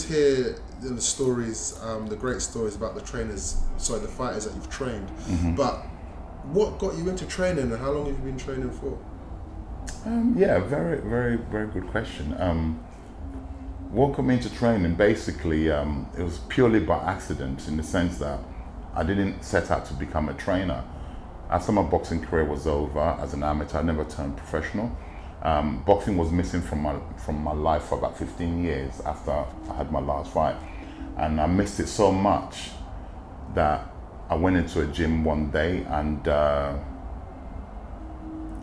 hear the stories, the great stories about the fighters that you've trained. But what got you into training, and how long have you been training for? Yeah, very, very, very good question. What got me into training, basically, it was purely by accident, in the sense that I didn't set out to become a trainer. After my boxing career was over as an amateur, I never turned professional. Boxing was missing from my life for about 15 years after I had my last fight. And I missed it so much that I went into a gym one day and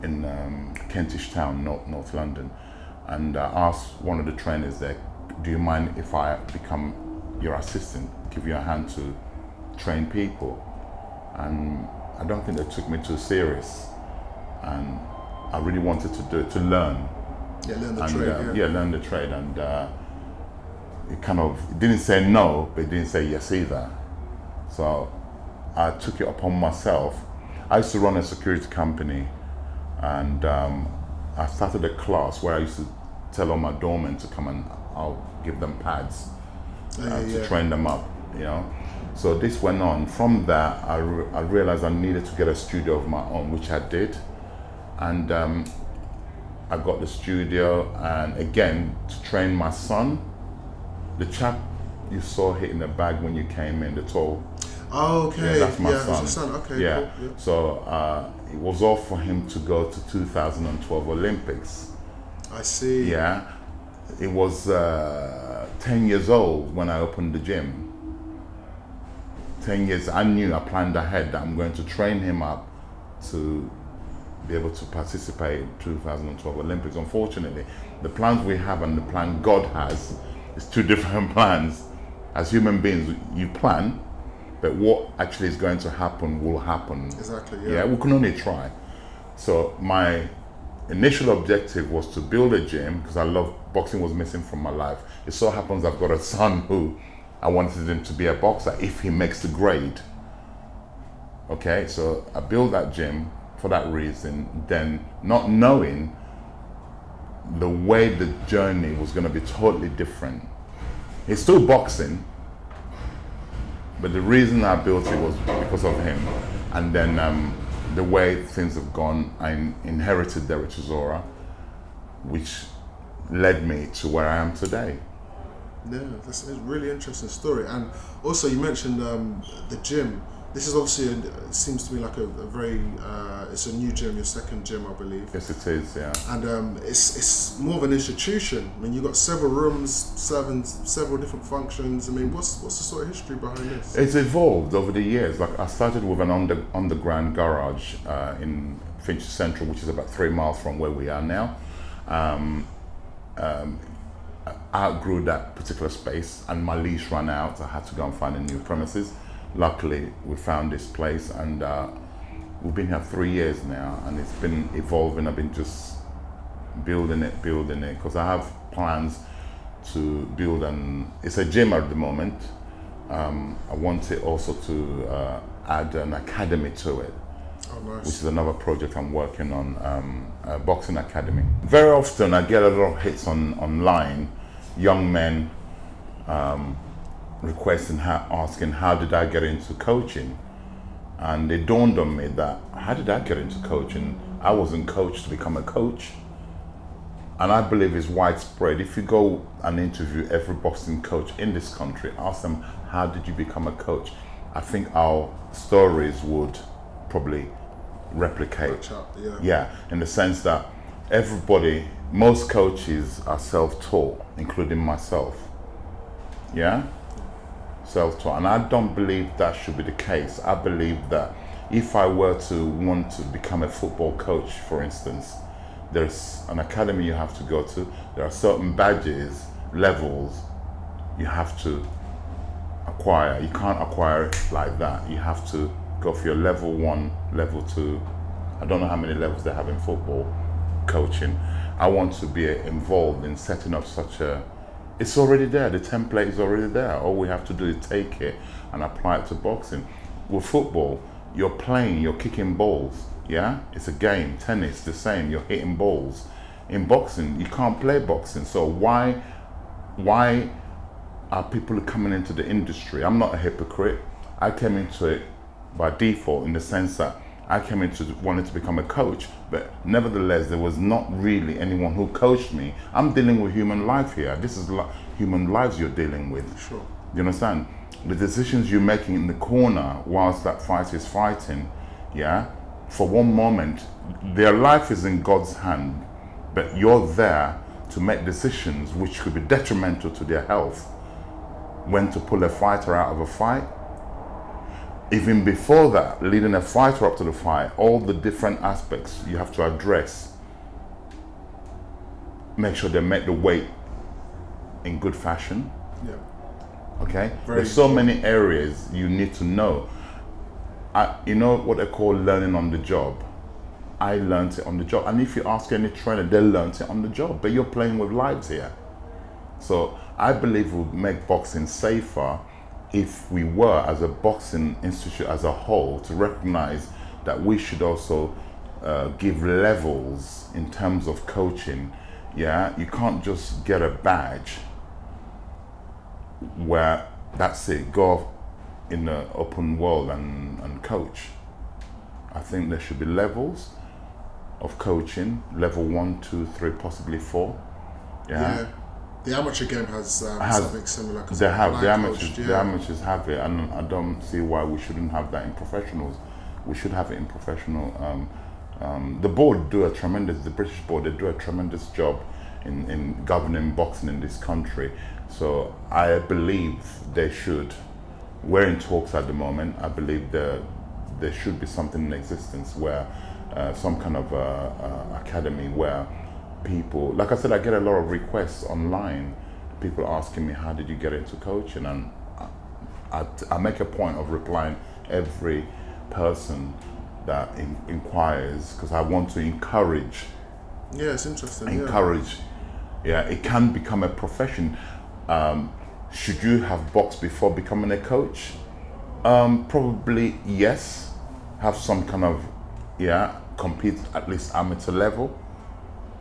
in Kentish Town, North London, and I asked one of the trainers there, do you mind if I become your assistant, give you a hand to train people? And I don't think they took me too serious, and I really wanted to do it, to learn. Yeah, learn the trade. Yeah, learn the trade, and it didn't say no, but it didn't say yes either. So I took it upon myself. I used to run a security company, and I started a class where I used to tell all my doormen to come and I'll give them pads to train them up, you know. So this went on. From that, I realized I needed to get a studio of my own, which I did. And I got the studio, and again, to train my son, the chap you saw hitting the bag when you came in, the tall. Oh, okay. Yeah, that's my son. That's your son. Okay, yeah. Cool. Yeah. So it was all for him to go to 2012 Olympics. I see. Yeah. It was 10 years old when I opened the gym. 10 years, I planned ahead that I'm going to train him up to be able to participate in 2012 Olympics. Unfortunately, the plans we have and the plan God has is two different plans. As human beings, you plan, but what actually is going to happen will happen. Exactly, Yeah, we can only try. So my initial objective was to build a gym, because I love boxing, was missing from my life. It so happens I've got a son who I wanted him to be a boxer if he makes the grade. Okay, so I built that gym for that reason, then not knowing the way the journey was going to be totally different. It's still boxing, but the reason I built it was because of him. And then the way things have gone, I inherited Derek Chisora, which led me to where I am today. Yeah, that's a really interesting story. And also, you mentioned the gym. This is obviously, it seems to me like a very, it's a new gym, your second gym, I believe. Yes, it is, yeah. And it's more of an institution. I mean, you've got several rooms, serving several different functions. I mean, what's the sort of history behind this? It's evolved over the years. Like, I started with an underground garage in Finch Central, which is about 3 miles from where we are now. I outgrew that particular space, and my lease ran out. I had to go and find a new premises. Luckily, we found this place, and we've been here 3 years now, and it's been evolving. I've been just building it, because I have plans to build it's a gym at the moment. I want it also to add an academy to it. Oh, nice. Which is another project I'm working on, a boxing academy. Very often I get a lot of hits online, young men asking how did I get into coaching, and it dawned on me that how did I get into coaching? I wasn't coached to become a coach, and I believe it's widespread. If you go and interview every boxing coach in this country, ask them how did you become a coach, I think our stories would probably replicate. Yeah, in the sense that most coaches are self-taught, including myself. Yeah, self-taught, and I don't believe that should be the case. I believe that if I were to want to become a football coach, for instance, there's an academy you have to go to. There are certain badges, levels you have to acquire. You can't acquire it like that. You have to go for your level 1, level 2. I don't know how many levels they have in football coaching. I want to be involved in setting up it's already there, the template is already there. All we have to do is take it and apply it to boxing. With football, you're playing, you're kicking balls, yeah? It's a game. Tennis, the same, you're hitting balls. In boxing, you can't play boxing, so why are people coming into the industry. I'm not a hypocrite. I came into it by default in the sense that I came into wanting to become a coach, but nevertheless, there was not really anyone who coached me. I'm dealing with human life here. This is human lives you're dealing with. Sure. You understand? The decisions you're making in the corner whilst that fight is fighting, yeah? For one moment, their life is in God's hand, but you're there to make decisions which could be detrimental to their health. When to pull a fighter out of a fight. Even before that, leading a fighter up to the fight, all the different aspects you have to address. Make sure they make the weight in good fashion. Yeah. Okay? Very There's so many areas you need to know. You know what they call learning on the job? I learned it on the job. And if you ask any trainer, they learned it on the job. But you're playing with lives here. So I believe we'll make boxing safer if we were, as a boxing institute as a whole, to recognize that we should also give levels in terms of coaching. Yeah, you can't just get a badge where that's it, go in the open world and coach. I think there should be levels of coaching, level 1, 2, 3, possibly 4. Yeah. The amateur game has something similar. They have the amateurs have it, and I don't see why we shouldn't have that in professionals. We should have it in professional. The board do a tremendous. The British board, they do a tremendous job in governing boxing in this country. So I believe they should. We're in talks at the moment. I believe there should be something in existence where some kind of academy where people, like I said, I get a lot of requests online, people asking me, how did you get into coaching? And I make a point of replying every person that inquires, because I want to encourage. Yeah, it's interesting. Encourage. Yeah, it can become a profession. Should you have boxed before becoming a coach? Probably yes. Have some kind of, compete at least amateur level.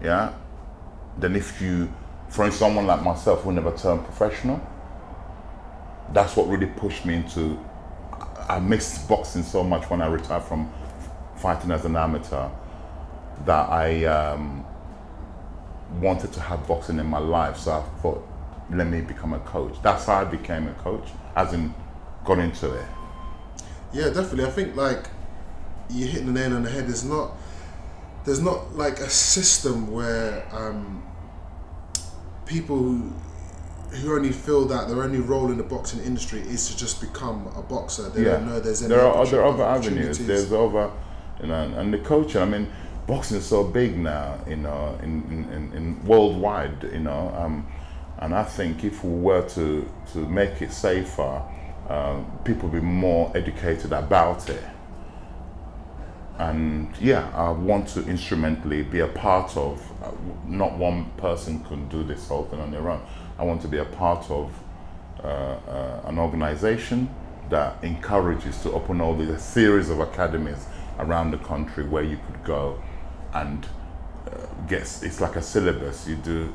Yeah. Then if you, for instance, someone like myself who never turned professional, that's what really pushed me into, I missed boxing so much when I retired from fighting as an amateur that I wanted to have boxing in my life. So I thought, let me become a coach. That's how I became a coach, as in got into it. Yeah, definitely. I think like you're hitting the nail on the head. There's not like a system where people who only feel that their only role in the boxing industry is to just become a boxer. They don't know there's any there are other avenues. There's other, and the coaching. I mean, boxing is so big now, in worldwide, and I think if we were to make it safer, people will be more educated about it. And I want to instrumentally be a part of, not one person can do this whole thing on their own. I want to be a part of an organization that encourages to open all the series of academies around the country where you could go and it's like a syllabus. You do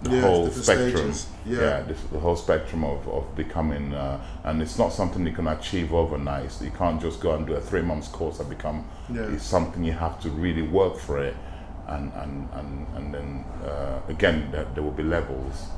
the whole spectrum. The whole spectrum of becoming, and it's not something you can achieve overnight. So you can't just go and do a 3 months course and become. It's something you have to really work for it, and then again there will be levels.